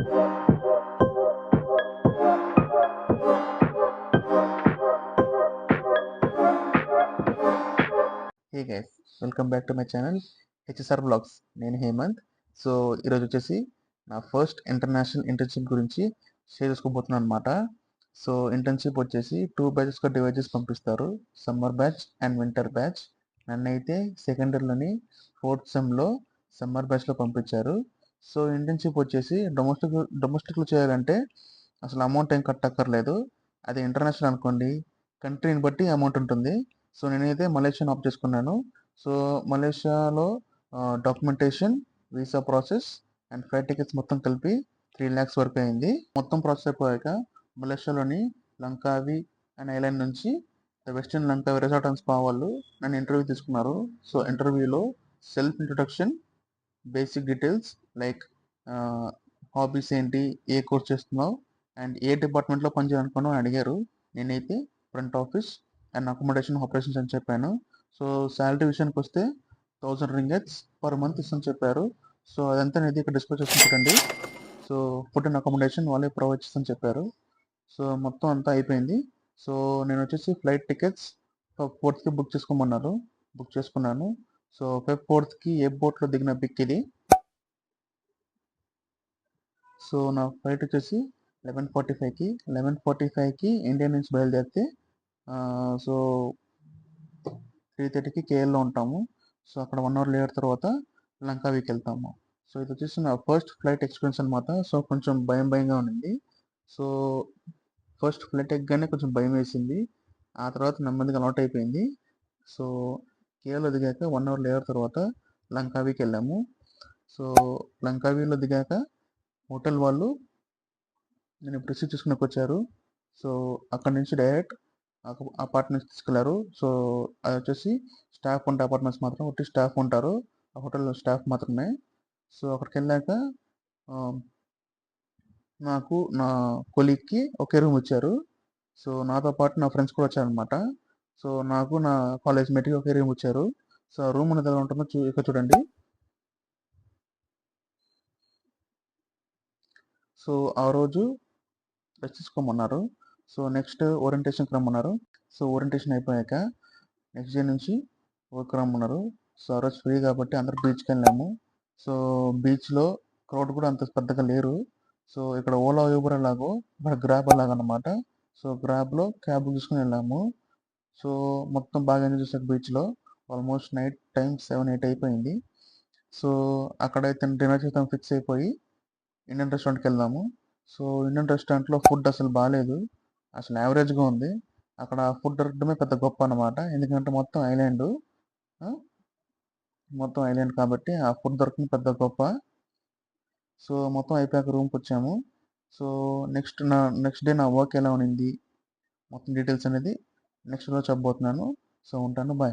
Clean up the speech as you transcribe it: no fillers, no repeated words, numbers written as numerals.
Hey guys, welcome back to my channel HSR blogs. నేను Hemanth. So ఈరోజు వచ్చేసి నా ఫస్ట్ ఇంటర్నేషనల్ ఇంటర్న్షిప్ గురించి షేర్ చేసుకోబోతున్నాను అనమాట. సో ఇంటర్న్షిప్ వచ్చేసి 2 బ్యాచెస్గా డివైడ్ చేసి పంపిస్తారు, summer batch and winter batch. నన్నైతే సెకండ్ ఇయర్లోని 4th సెమ్లో సమ్మర్ బ్యాచ్లో పంపించారు. సో ఇంటర్న్షిప్ వచ్చేసి డొమెస్టిక్లో చేయాలంటే అసలు అమౌంట్ ఏం కట్టక్కర్లేదు. అది ఇంటర్నేషనల్ అనుకోండి, కంట్రీని బట్టి అమౌంట్ ఉంటుంది. సో నేనైతే మలేషియాని ఆప్ చేసుకున్నాను. సో మలేషియాలో documentation, visa process and flight tickets మొత్తం కలిపి 3 lakhs వరకు అయింది. మొత్తం ప్రాసెస్ అయిపోయాక మలేషియాలోని లంకావి అనే ఐలాండ్ నుంచి the western లంకావి resort and spa వాళ్ళు నన్ను ఇంటర్వ్యూ తీసుకున్నారు. సో ఇంటర్వ్యూలో self introduction, basic details like hobbies ఏంటి, ఏ కోర్స్ చేస్తున్నావు అండ్ ఏ డిపార్ట్మెంట్లో పనిచేయాలనుకున్నావు అని అడిగారు. నేనైతే front office and accommodation operations అని చెప్పాను. సో శాలరీ విషయానికి వస్తే 1000 ringgits పర్ మంత్ ఇస్తాను చెప్పారు. సో అదంతా నేను ఇక్కడ డిస్కస్ చేసుకుని చూడండి. సో ఫుడ్ అండ్ అకామిడేషన్ వాళ్ళే ప్రొవైడ్ చేస్తాను చెప్పారు. సో మొత్తం అంతా అయిపోయింది. సో నేను వచ్చేసి ఫ్లైట్ టికెట్స్ 4th బుక్ చేసుకోమన్నారు, బుక్ చేసుకున్నాను. సో Feb 4th ఏ బోట్లో దిగిన పిక్ ఇది. సో నా ఫ్లైట్ వచ్చేసి 11:45కి ఇండియా నుంచి బయలుదేరితే సో 3:30కి కేఎల్లో ఉంటాము. సో అక్కడ 1 hour లేట్ తర్వాత లంకావికి వెళ్తాము. సో ఇది వచ్చేసి నా ఫస్ట్ ఫ్లైట్ ఎక్స్పీరియన్స్ అనమాట. సో కొంచెం భయంగా ఉండింది. సో ఫస్ట్ ఫ్లైట్ ఎక్కగానే కొంచెం భయం వేసింది. ఆ తర్వాత నెమ్మదిగా అలవాటు అయిపోయింది. సో కేఎల్లో దిగాక 1 hour లేట్ తర్వాత లంకావికి వెళ్ళాము. సో లంకావిలో దిగాక హోటల్ వాళ్ళు నేను ఇప్పుడు రిసీవ్ చేసుకున్నాక వచ్చారు. సో అక్కడ నుంచి డైరెక్ట్ అపార్ట్మెంట్స్ తీసుకెళ్లారు. సో అది వచ్చేసి స్టాఫ్ ఉంటే అపార్ట్మెంట్స్ మాత్రం ఒకటి స్టాఫ్ ఉంటారు, ఆ హోటల్లో స్టాఫ్ మాత్రమే. సో అక్కడికి వెళ్ళాక నాకు నా కొలీగ్కి ఒకే రూమ్ ఇచ్చారు. సో నాతో పాటు నా ఫ్రెండ్స్ కూడా వచ్చారనమాట. సో నాకు నా కాలేజ్ మేట్కి ఒకే రూమ్ ఇచ్చారు. సో ఆ రూమ్ అనేది ఎలా ఉంటుందో ఇక్కడ చూడండి. సో ఆ రోజు రెస్ట్ తీసుకోమన్నారు. సో నెక్స్ట్ ఓరియంటేషన్కి రమ్మన్నారు. సో ఓరియంటేషన్ అయిపోయాక నెక్స్ట్ డే నుంచి వర్క్ రమ్మన్నారు. సో ఆ రోజు ఫ్రీ కాబట్టి అందరూ బీచ్కి వెళ్ళాము. సో బీచ్లో క్రౌడ్ కూడా అంత పెద్దగా లేరు. సో ఇక్కడ ఓలా ఊబర్ అలాగో ఇక్కడ గ్రాబ్ అలాగనమాట. సో గ్రాబ్లో క్యాబ్ తీసుకుని వెళ్ళాము. సో మొత్తం బాగా ఎంజాయ్ చేసాక బీచ్లో ఆల్మోస్ట్ నైట్ టైం 7-8 అయిపోయింది. సో అక్కడైతే డిన్నర్ చేద్దాం ఫిక్స్ అయిపోయి ఇండియన్ రెస్టారెంట్కి వెళ్దాము. సో ఇండియన్ రెస్టారెంట్లో ఫుడ్ అసలు బాగాలేదు, అసలు యావరేజ్గా ఉంది. అక్కడ ఫుడ్ దొరకడమే పెద్ద గొప్ప అనమాట. ఎందుకంటే మొత్తం ఐలాండ్ కాబట్టి ఆ ఫుడ్ దొరకడం పెద్ద గొప్ప. సో మొత్తం అయిపోయాక రూమ్కి వచ్చాము. సో నెక్స్ట్ డే నా వర్క్ ఎలా ఉన్నింది మొత్తం డీటెయిల్స్ అనేది నెక్స్ట్ రోజు చెప్పబోతున్నాను. సో ఉంటాను, బాయ్.